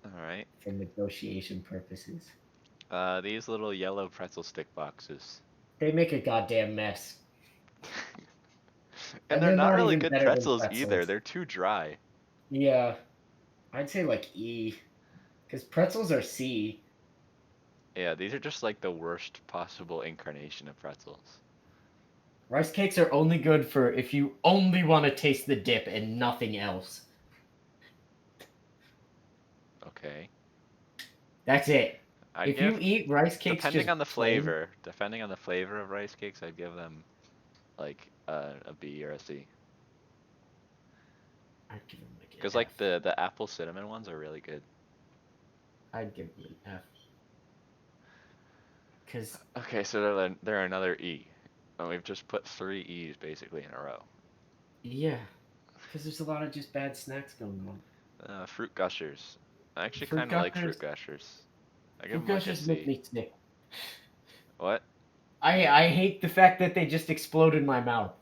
Speaker 1: Alright.
Speaker 2: for negotiation purposes.
Speaker 1: These little yellow pretzel stick boxes.
Speaker 2: They make a goddamn mess,
Speaker 1: And
Speaker 2: and
Speaker 1: they're
Speaker 2: they're
Speaker 1: not
Speaker 2: not
Speaker 1: really
Speaker 2: even
Speaker 1: good
Speaker 2: better than
Speaker 1: pretzels either.
Speaker 2: pretzels.
Speaker 1: They're too dry.
Speaker 2: Yeah, I'd say like E, because pretzels are C.
Speaker 1: Yeah, these are just like the worst possible incarnation of pretzels.
Speaker 2: Rice cakes are only good for if you only want to taste the dip and nothing else.
Speaker 1: Okay.
Speaker 2: That's it.
Speaker 1: I'd
Speaker 2: If you
Speaker 1: give,
Speaker 2: eat rice cakes
Speaker 1: depending on
Speaker 2: just
Speaker 1: the
Speaker 2: plain,
Speaker 1: flavor, of rice cakes, I'd give them like a B or a C.
Speaker 2: I'd give them like
Speaker 1: Because
Speaker 2: an F.
Speaker 1: like the apple cinnamon ones are really good.
Speaker 2: I'd give them an F. Because,
Speaker 1: Okay, so they're another E. And we've just put three E's basically in a row.
Speaker 2: yeah, because there's a lot of just bad snacks going on.
Speaker 1: Fruit gushers. I actually
Speaker 2: Fruit
Speaker 1: kind of like
Speaker 2: gushers,
Speaker 1: fruit gushers. I give
Speaker 2: fruit
Speaker 1: them like a
Speaker 2: gushers make
Speaker 1: C.
Speaker 2: me sick.
Speaker 1: What?
Speaker 2: I hate the fact that they just explode in my mouth.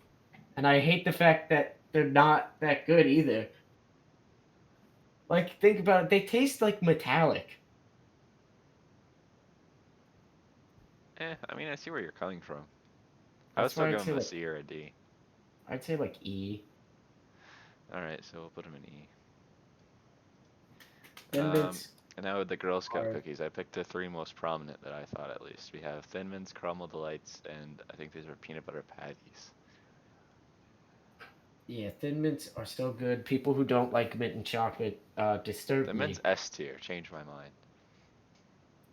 Speaker 2: And I hate the fact that they're not that good either. Like, think about it. They taste like metallic.
Speaker 1: I mean, I see where you're coming from. I would
Speaker 2: That's
Speaker 1: still
Speaker 2: why
Speaker 1: give them a C or a D.
Speaker 2: I'd say like E.
Speaker 1: All right, so we'll put them in E.
Speaker 2: Thin mints
Speaker 1: And now with the Girl Scout
Speaker 2: are
Speaker 1: cookies, I picked the three most prominent that I thought at least. We have Thin Mints, Caramel Delights, and I think these are peanut butter patties.
Speaker 2: yeah, thin mints are still good. People who don't like mint and chocolate disturb
Speaker 1: Thin Mints
Speaker 2: me.
Speaker 1: S tier, changed my mind.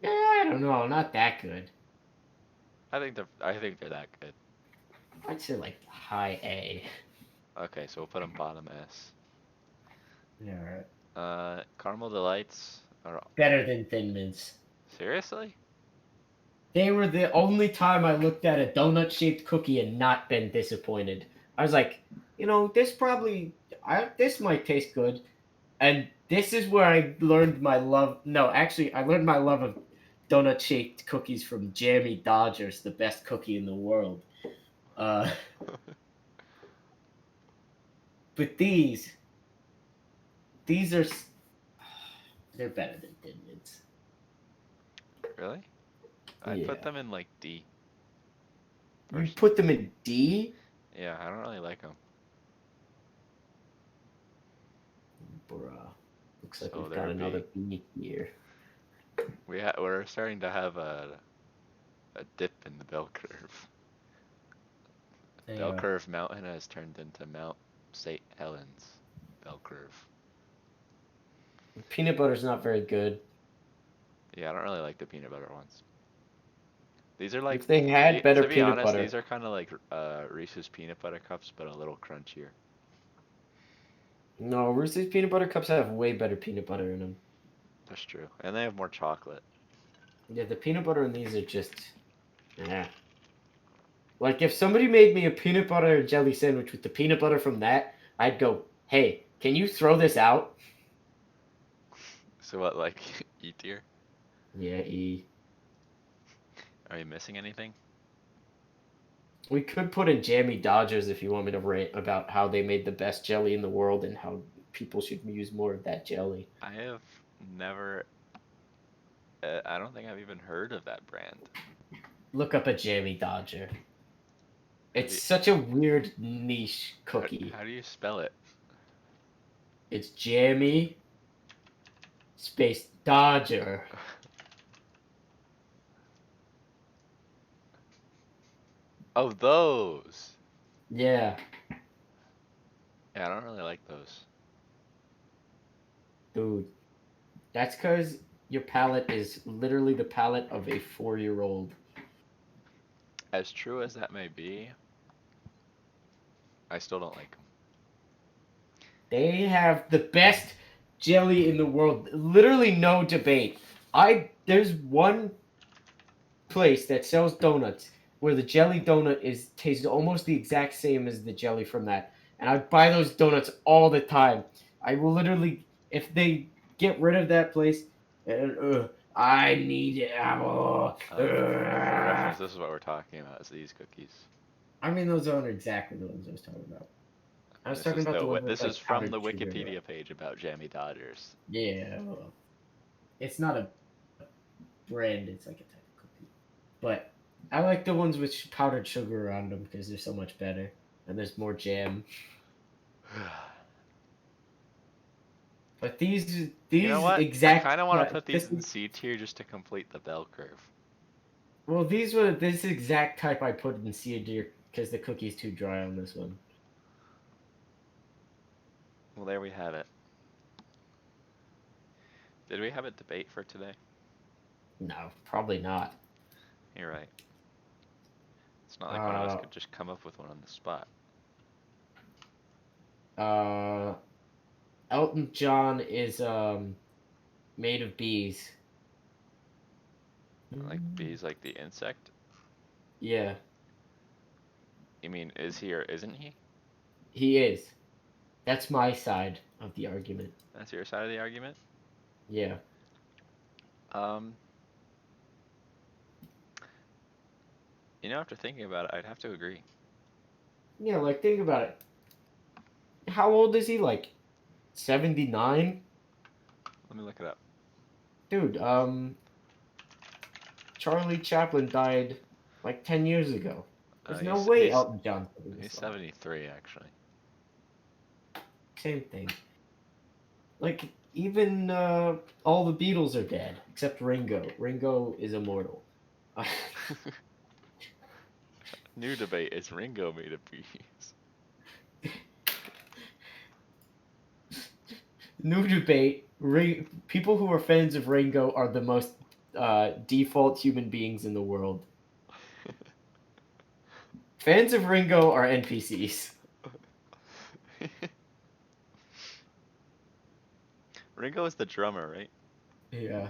Speaker 2: I don't know, not that good.
Speaker 1: I think they're that good.
Speaker 2: I'd say like high A.
Speaker 1: Okay, so we'll put them bottom S.
Speaker 2: Yeah, right.
Speaker 1: Caramel Delights are
Speaker 2: Better than thin mints.
Speaker 1: seriously?
Speaker 2: They were the only time I looked at a donut shaped cookie and not been disappointed. I was like, this might taste good. And this is where I learned my love. No, actually, I learned my love of donut shaped cookies from Jammy Dodgers, the best cookie in the world. Uh, but these are, they're better than Thin Mints.
Speaker 1: Really? I'd put
Speaker 2: Yeah.
Speaker 1: them in like D
Speaker 2: You put
Speaker 1: personally.
Speaker 2: them in D?
Speaker 1: Yeah, I don't really like them.
Speaker 2: Bruh. Looks like
Speaker 1: So
Speaker 2: we've
Speaker 1: they're
Speaker 2: got
Speaker 1: a
Speaker 2: another
Speaker 1: B.
Speaker 2: B here.
Speaker 1: We're starting to have a dip in the bell curve. Bell
Speaker 2: Yeah.
Speaker 1: curve mountain has turned into Mount St. Helens bell curve.
Speaker 2: Peanut butter's not very good.
Speaker 1: Yeah, I don't really like the peanut butter ones. These are like
Speaker 2: If they had better
Speaker 1: to be
Speaker 2: peanut
Speaker 1: honest, these
Speaker 2: butter.
Speaker 1: are kind of like Reese's peanut butter cups, but a little crunchier.
Speaker 2: No, Reese's peanut butter cups have way better peanut butter in them.
Speaker 1: That's true, and they have more chocolate.
Speaker 2: Yeah, the peanut butter in these are just, yeah. Like if somebody made me a peanut butter and jelly sandwich with the peanut butter from that, I'd go, "Hey, can you throw this out?"
Speaker 1: So what, like E tier?
Speaker 2: Yeah, E.
Speaker 1: Are you missing anything?
Speaker 2: We could put in Jammy Dodgers if you want me to rant about how they made the best jelly in the world and how people should use more of that jelly.
Speaker 1: I have never. I don't think I've even heard of that brand.
Speaker 2: Look up a Jammy Dodger.
Speaker 1: How do
Speaker 2: It's
Speaker 1: you
Speaker 2: such a weird niche cookie.
Speaker 1: how do you spell it?
Speaker 2: It's Jammy space Dodger.
Speaker 1: Oh, those.
Speaker 2: Yeah,
Speaker 1: Yeah, I don't really like those.
Speaker 2: dude. That's because your palate is literally the palate of a 4-year-old.
Speaker 1: As true as that may be, I still don't like them.
Speaker 2: They have the best jelly in the world. Literally no debate. There's one place that sells donuts where the jelly donut is tastes almost the exact same as the jelly from that. and I buy those donuts all the time. I will literally, if they get rid of that place, I need it.
Speaker 1: For reference, this is what we're talking about, is these cookies.
Speaker 2: I mean, those aren't exactly the ones I was talking about. I was
Speaker 1: This
Speaker 2: talking
Speaker 1: is
Speaker 2: about the ones with
Speaker 1: this is
Speaker 2: like
Speaker 1: from
Speaker 2: powdered
Speaker 1: the
Speaker 2: sugar.
Speaker 1: Wikipedia page about Jammy Dodgers.
Speaker 2: Yeah, well, it's not a brand. It's like a type of cookie. But I like the ones with powdered sugar around them because they're so much better and there's more jam. But
Speaker 1: You know
Speaker 2: these
Speaker 1: what? I
Speaker 2: exact
Speaker 1: kind of want to put these
Speaker 2: this
Speaker 1: in C tier just to complete the bell curve.
Speaker 2: well these were this exact type I put in C tier because the cookie's too dry on this one.
Speaker 1: Well, there we have it. Did we have a debate for today?
Speaker 2: No, probably not.
Speaker 1: You're right. It's not like one of us
Speaker 2: Uh,
Speaker 1: could just come up with one on the spot.
Speaker 2: uh, Elton John is made of bees.
Speaker 1: Like bees, like the insect.
Speaker 2: Yeah,
Speaker 1: You mean, is he or isn't he?
Speaker 2: he is. That's my side of the argument.
Speaker 1: That's your side of the argument.
Speaker 2: Yeah.
Speaker 1: Um, after thinking about it, I'd have to agree.
Speaker 2: Yeah, like think about it. How old is he? Like 79?
Speaker 1: Let me look it up.
Speaker 2: Dude, Charlie Chaplin died like 10 years ago. There's no
Speaker 1: He's
Speaker 2: way
Speaker 1: he's
Speaker 2: Elton John's living
Speaker 1: he's
Speaker 2: this long.
Speaker 1: 73 actually.
Speaker 2: Same thing. Like, even all the Beatles are dead, except Ringo. Ringo is immortal.
Speaker 1: New debate: is Ringo made of bees?
Speaker 2: New debate. People who are fans of Ringo are the most default human beings in the world. Fans of Ringo are NPCs.
Speaker 1: Ringo is the drummer, right?
Speaker 2: Yeah.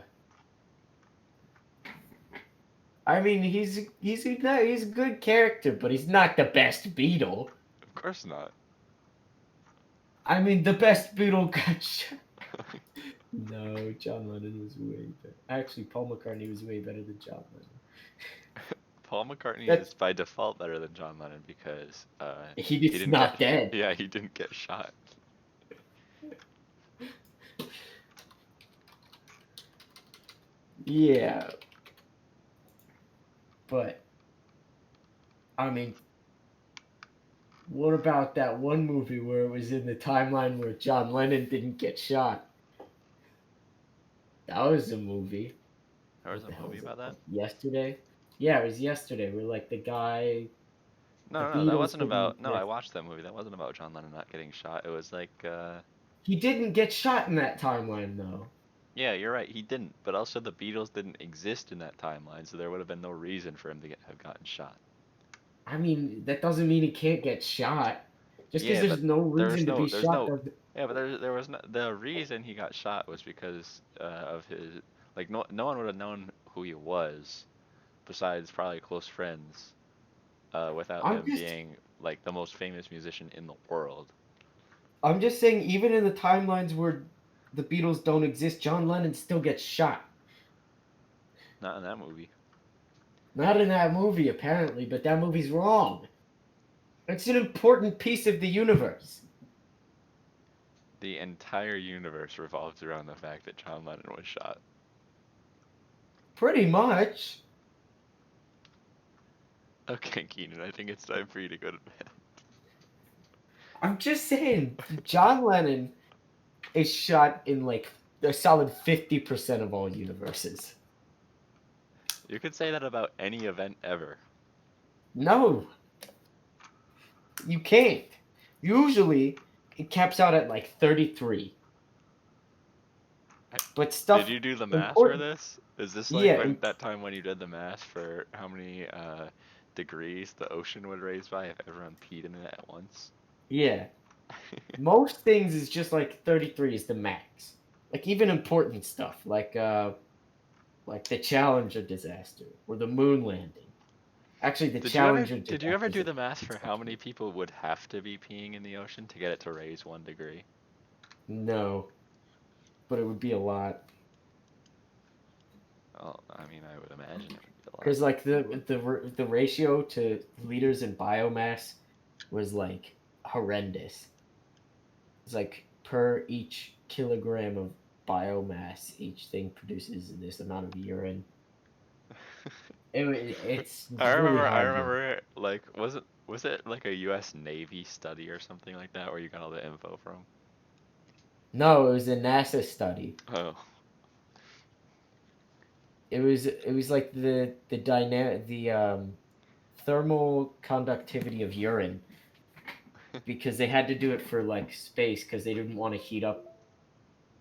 Speaker 2: I mean, he's a good character, but he's not the best Beatle.
Speaker 1: Of course not.
Speaker 2: I mean, the best Beatle got shot. No, John Lennon was way better. Actually, Paul McCartney was way better than John Lennon.
Speaker 1: Paul McCartney
Speaker 2: That's
Speaker 1: is by default better than John Lennon because he
Speaker 2: he's
Speaker 1: didn't get
Speaker 2: not dead.
Speaker 1: yeah, he didn't get shot.
Speaker 2: Yeah, but I mean, what about that one movie where it was in the timeline where John Lennon didn't get shot? That was a movie.
Speaker 1: There was
Speaker 2: What
Speaker 1: a
Speaker 2: the hell
Speaker 1: movie
Speaker 2: was it
Speaker 1: about that?
Speaker 2: called? Yesterday? Yeah, it was yesterday. Where like the
Speaker 1: No, that
Speaker 2: Beatles
Speaker 1: wasn't
Speaker 2: didn't
Speaker 1: about. No, I
Speaker 2: exist.
Speaker 1: watched that movie. That wasn't about John Lennon not getting shot. It was like,
Speaker 2: He didn't get shot in that timeline though.
Speaker 1: yeah, you're right. He didn't. But also, the Beatles didn't exist in that timeline, so there would have been no reason for him to have gotten shot.
Speaker 2: I mean, that doesn't mean he can't get shot. Just because
Speaker 1: Yeah, but
Speaker 2: there's no reason to be
Speaker 1: there's
Speaker 2: shot
Speaker 1: no.
Speaker 2: doesn't.
Speaker 1: Yeah, but there was no. The reason he got shot was because of his. Like, no one would have known who he was, besides probably close friends, without
Speaker 2: I'm
Speaker 1: him
Speaker 2: just
Speaker 1: being like the most famous musician in the world.
Speaker 2: I'm just saying, even in the timelines where the Beatles don't exist, John Lennon still gets shot.
Speaker 1: Not in that movie.
Speaker 2: Not in that movie, apparently, but that movie's wrong. It's an important piece of the universe.
Speaker 1: The entire universe revolves around the fact that John Lennon was shot.
Speaker 2: Pretty much.
Speaker 1: Okay, Keenan, I think it's time for you to go to bed.
Speaker 2: I'm just saying, John Lennon is shot in like a solid 50% of all universes.
Speaker 1: You could say that about any event ever.
Speaker 2: No, you can't. Usually, it caps out at like 33. But
Speaker 1: Did
Speaker 2: stuff
Speaker 1: you do the math for
Speaker 2: important,
Speaker 1: this? Is this like
Speaker 2: yeah,
Speaker 1: when that time when you did the math for how many degrees the ocean would raise by if everyone peed in it at once?
Speaker 2: yeah. Most things is just like 33 is the max. Like even important stuff, like the Challenger disaster or the moon landing. Actually, the
Speaker 1: Did you ever
Speaker 2: Challenger did
Speaker 1: did
Speaker 2: the
Speaker 1: you ever do
Speaker 2: opposite.
Speaker 1: the math
Speaker 2: It's
Speaker 1: for how many people would have to be peeing in the ocean to get it to raise 1 degree?
Speaker 2: No, but it would be a lot.
Speaker 1: Well, I mean, I would imagine it would be a lot.
Speaker 2: Because like the ratio to liters in biomass was like horrendous. It's like per each kilogram of biomass, each thing produces this amount of urine. It's
Speaker 1: I
Speaker 2: really
Speaker 1: remember, I
Speaker 2: hard to.
Speaker 1: remember, like, was it like a U.S. Navy study or something like that where you got all the info from?
Speaker 2: No, it was a NASA study.
Speaker 1: Oh,
Speaker 2: It was like the thermal conductivity of urine because they had to do it for like space because they didn't want to heat up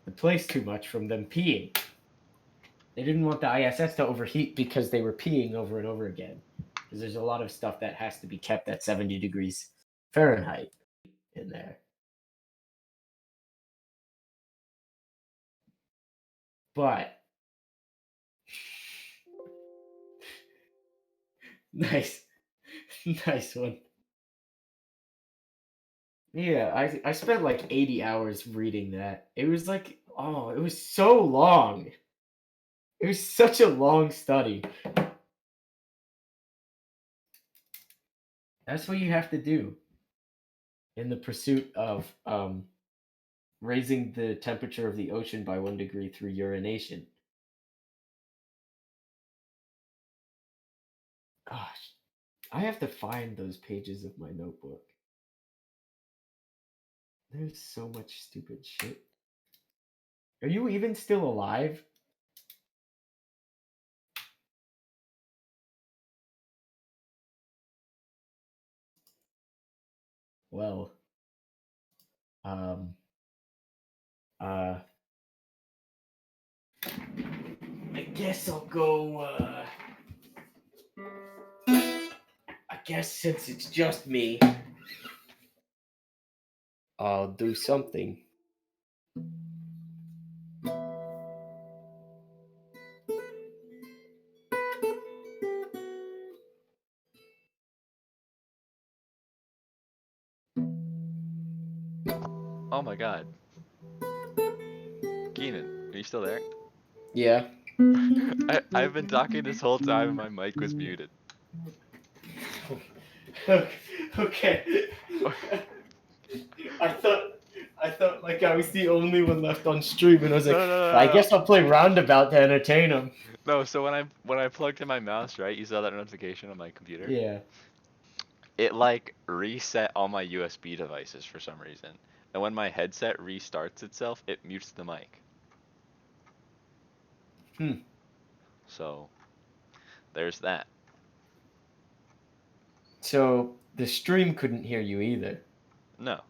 Speaker 2: the place too much from them peeing. They didn't want the ISS to overheat because they were peeing over and over again. Because there's a lot of stuff that has to be kept at 70 degrees Fahrenheit in there. But nice, nice one. Yeah, I spent like 80 hours reading that. It was like, oh, it was so long. It was such a long study. That's what you have to do in the pursuit of raising the temperature of the ocean by 1 degree through urination. Gosh, I have to find those pages of my notebook. There's so much stupid shit. Are you even still alive? Well, um, uh, I guess I'll go, I guess since it's just me, I'll do something.
Speaker 1: oh my God, Keenan, are you still there?
Speaker 2: Yeah.
Speaker 1: I've been talking this whole time and my mic was muted.
Speaker 2: Okay. I thought I thought like I was the only one left on stream, and I was
Speaker 1: No,
Speaker 2: like,
Speaker 1: no, no,
Speaker 2: I
Speaker 1: no, no.
Speaker 2: guess I'll play Roundabout to entertain him.
Speaker 1: No, so when I plugged in my mouse, right, you saw that notification on my computer?
Speaker 2: Yeah.
Speaker 1: It like reset all my USB devices for some reason. And when my headset restarts itself, it mutes the mic.
Speaker 2: Hmm.
Speaker 1: So, there's that.
Speaker 2: So the stream couldn't hear you either.
Speaker 1: No,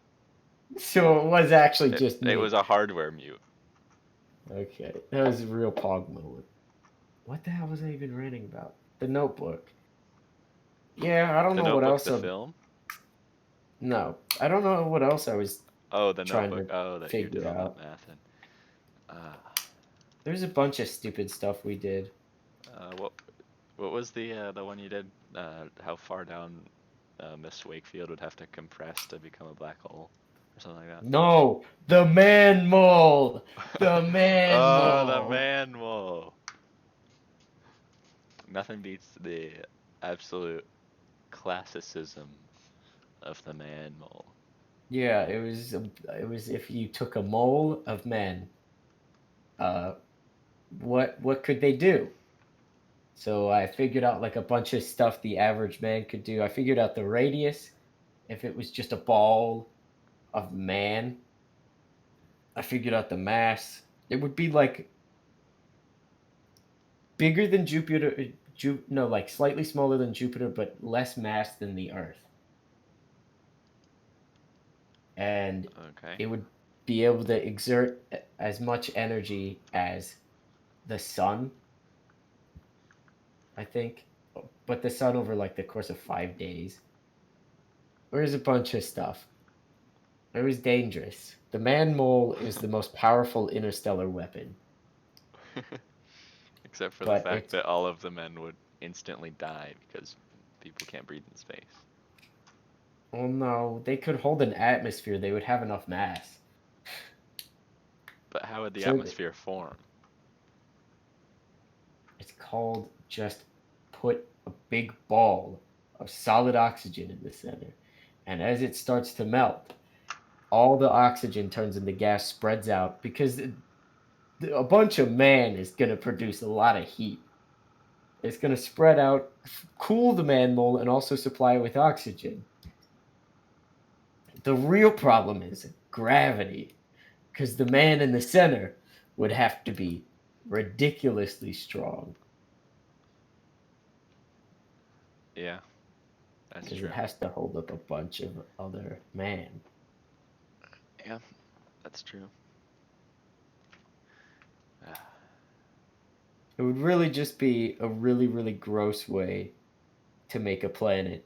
Speaker 2: So it was actually
Speaker 1: it,
Speaker 2: just
Speaker 1: it was
Speaker 2: me.
Speaker 1: a hardware mute.
Speaker 2: Okay. That was a real pog moment. What the hell was I even ranting about? The notebook. Yeah, I don't
Speaker 1: The
Speaker 2: know what
Speaker 1: Notebook,
Speaker 2: else
Speaker 1: the
Speaker 2: I'm.
Speaker 1: film?
Speaker 2: No, I don't know what else I was
Speaker 1: Oh, the
Speaker 2: trying
Speaker 1: Notebook.
Speaker 2: to
Speaker 1: Oh, that you did
Speaker 2: figure
Speaker 1: all that
Speaker 2: out.
Speaker 1: math and uh,
Speaker 2: There's a bunch of stupid stuff we did.
Speaker 1: what was the one you did? How far down Miss Wakefield would have to compress to become a black hole or something like
Speaker 2: No, the man mole.
Speaker 1: that.
Speaker 2: The man
Speaker 1: Oh, the
Speaker 2: mole.
Speaker 1: man mole. Nothing beats the absolute classicism of the man mole.
Speaker 2: Yeah, it was if you took a mole of men, uh, what could they do? So I figured out like a bunch of stuff the average man could do. I figured out the radius if it was just a ball of man. I figured out the mass. It would be like bigger than Jupiter. No, like slightly smaller than Jupiter, but less mass than the Earth, and
Speaker 1: Okay.
Speaker 2: it would be able to exert as much energy as the sun, I think, but the sun over like the course of 5 days. There's a bunch of stuff. It was dangerous. The man mole is the most powerful interstellar weapon,
Speaker 1: Except for the
Speaker 2: but
Speaker 1: fact
Speaker 2: it's
Speaker 1: that all of the men would instantly die because people can't breathe in space.
Speaker 2: Well, no, they could hold an atmosphere. They would have enough mass.
Speaker 1: But how would the
Speaker 2: So
Speaker 1: atmosphere form?
Speaker 2: it's called just put a big ball of solid oxygen in the center. And as it starts to melt, all the oxygen turns into gas, spreads out because a bunch of man is going to produce a lot of heat. It's going to spread out, cool the man mole, and also supply it with oxygen. The real problem is gravity, because the man in the center would have to be ridiculously strong,
Speaker 1: Yeah, that's
Speaker 2: because it
Speaker 1: true.
Speaker 2: has to hold up a bunch of other man.
Speaker 1: Yeah, that's true.
Speaker 2: It would really just be a really, really gross way to make a planet.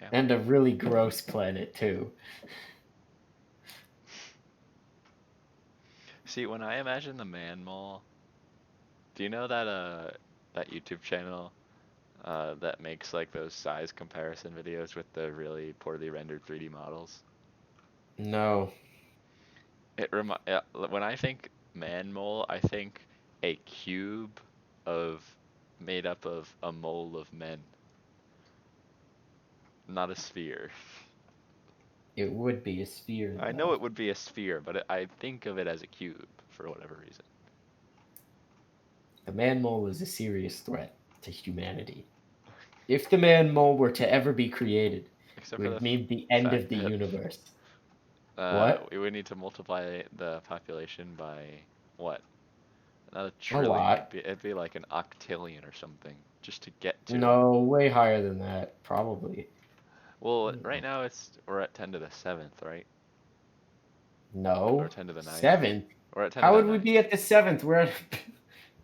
Speaker 1: Yeah.
Speaker 2: And a really gross planet, too.
Speaker 1: See, when I imagine the man mole, do you know that YouTube channel that makes like those size comparison videos with the really poorly rendered 3D models?
Speaker 2: No,
Speaker 1: When I think man mole, I think a cube of made up of a mole of men, not a sphere.
Speaker 2: it would be a sphere,
Speaker 1: I know
Speaker 2: though.
Speaker 1: it would be a sphere, but I think of it as a cube for whatever reason.
Speaker 2: The man mole is a serious threat to humanity. If the man mole were to ever be created, it
Speaker 1: Except for the
Speaker 2: would mean the end
Speaker 1: fact
Speaker 2: of the
Speaker 1: that
Speaker 2: universe. What?
Speaker 1: we would need to multiply the population by what? Not a
Speaker 2: A
Speaker 1: trillion.
Speaker 2: lot.
Speaker 1: It'd be like an octillion or something just to get to it.
Speaker 2: No, way higher than that, probably.
Speaker 1: Well, right now we're at 10 to the seventh, right? Or
Speaker 2: No.
Speaker 1: 10 to the ninth.
Speaker 2: Seventh?
Speaker 1: We're at 10 to
Speaker 2: How
Speaker 1: the
Speaker 2: would we
Speaker 1: ninth.
Speaker 2: be at the seventh? We're at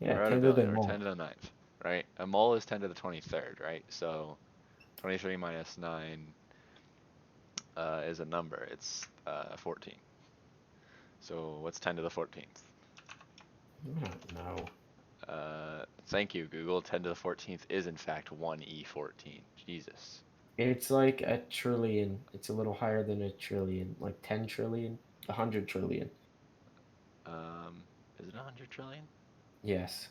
Speaker 2: yeah,
Speaker 1: We're at a
Speaker 2: 10 to the
Speaker 1: billion. We're 10
Speaker 2: mole.
Speaker 1: to the ninth, right? A mole is 10 to the 23rd, right? So 23 minus 9 is a number. It's 14. So what's 10 to the 14th?
Speaker 2: I don't know.
Speaker 1: Thank you, Google. 10 to the 14th is in fact 1e14. Jesus.
Speaker 2: It's like a trillion. It's a little higher than a trillion, like 10 trillion, 100 trillion.
Speaker 1: Is it 100 trillion?
Speaker 2: Yes.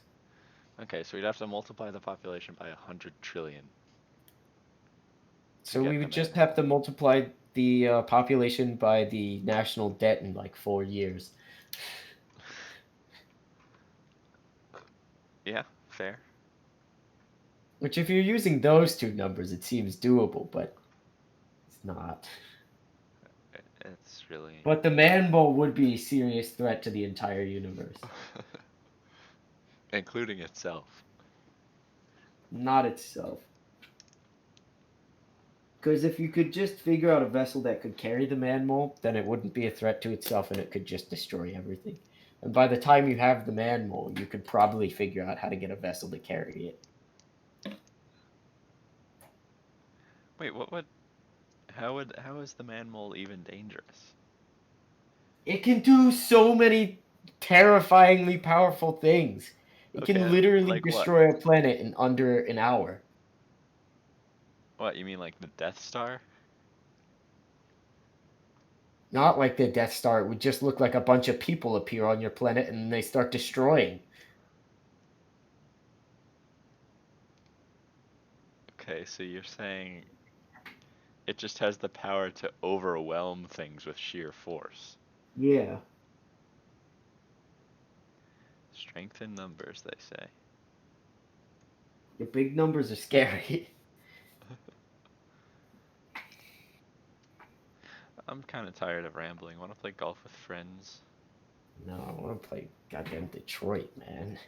Speaker 1: Okay, so we'd have to multiply the population by 100 trillion to
Speaker 2: So we
Speaker 1: get the
Speaker 2: would
Speaker 1: man
Speaker 2: just have
Speaker 1: mole.
Speaker 2: to multiply the population by the national debt in like 4 years.
Speaker 1: Yeah, fair.
Speaker 2: Which, if you're using those two numbers, it seems doable, but it's not.
Speaker 1: It's really.
Speaker 2: But the man mole would be a serious threat to the entire universe.
Speaker 1: Including itself.
Speaker 2: Not itself. Because if you could just figure out a vessel that could carry the man mole, then it wouldn't be a threat to itself and it could just destroy everything. And by the time you have the man mole, you could probably figure out how to get a vessel to carry it.
Speaker 1: Wait, how is the man mole even dangerous?
Speaker 2: It can do so many terrifyingly powerful things. It can
Speaker 1: Okay,
Speaker 2: literally
Speaker 1: like what?
Speaker 2: destroy a planet in under an hour.
Speaker 1: What, you mean like the Death Star?
Speaker 2: Not like the Death Star. It would just look like a bunch of people appear on your planet and they start destroying.
Speaker 1: Okay, so you're saying it just has the power to overwhelm things with sheer force.
Speaker 2: Yeah.
Speaker 1: Strength in numbers, they say.
Speaker 2: The big numbers are scary.
Speaker 1: I'm kind of tired of rambling. Want to play golf with friends?
Speaker 2: No, I want to play goddamn Detroit, man.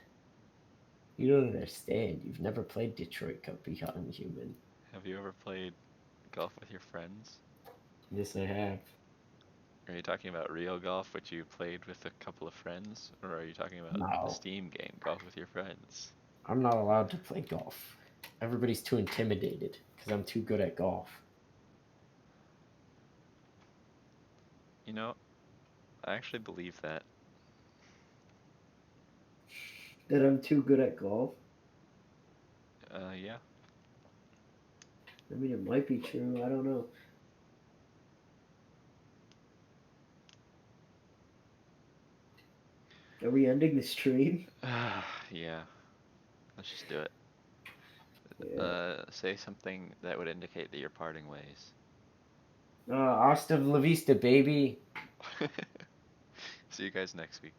Speaker 2: You don't understand. You've never played Detroit Become Human.
Speaker 1: Have you ever played golf with your friends?
Speaker 2: Yes, I have.
Speaker 1: Are you talking about real golf, which you played with a couple of friends? Or are you talking about the
Speaker 2: No,
Speaker 1: Steam game, Golf with Your Friends?
Speaker 2: I'm not allowed to play golf. Everybody's too intimidated because I'm too good at golf.
Speaker 1: You know, I actually believe that.
Speaker 2: That I'm too good at golf.
Speaker 1: Yeah.
Speaker 2: I mean, it might be true. I don't know. Are we ending the stream?
Speaker 1: Yeah. Let's just do it.
Speaker 2: Yeah.
Speaker 1: Say something that would indicate that you're parting ways.
Speaker 2: Hasta la vista, baby.
Speaker 1: See you guys next week.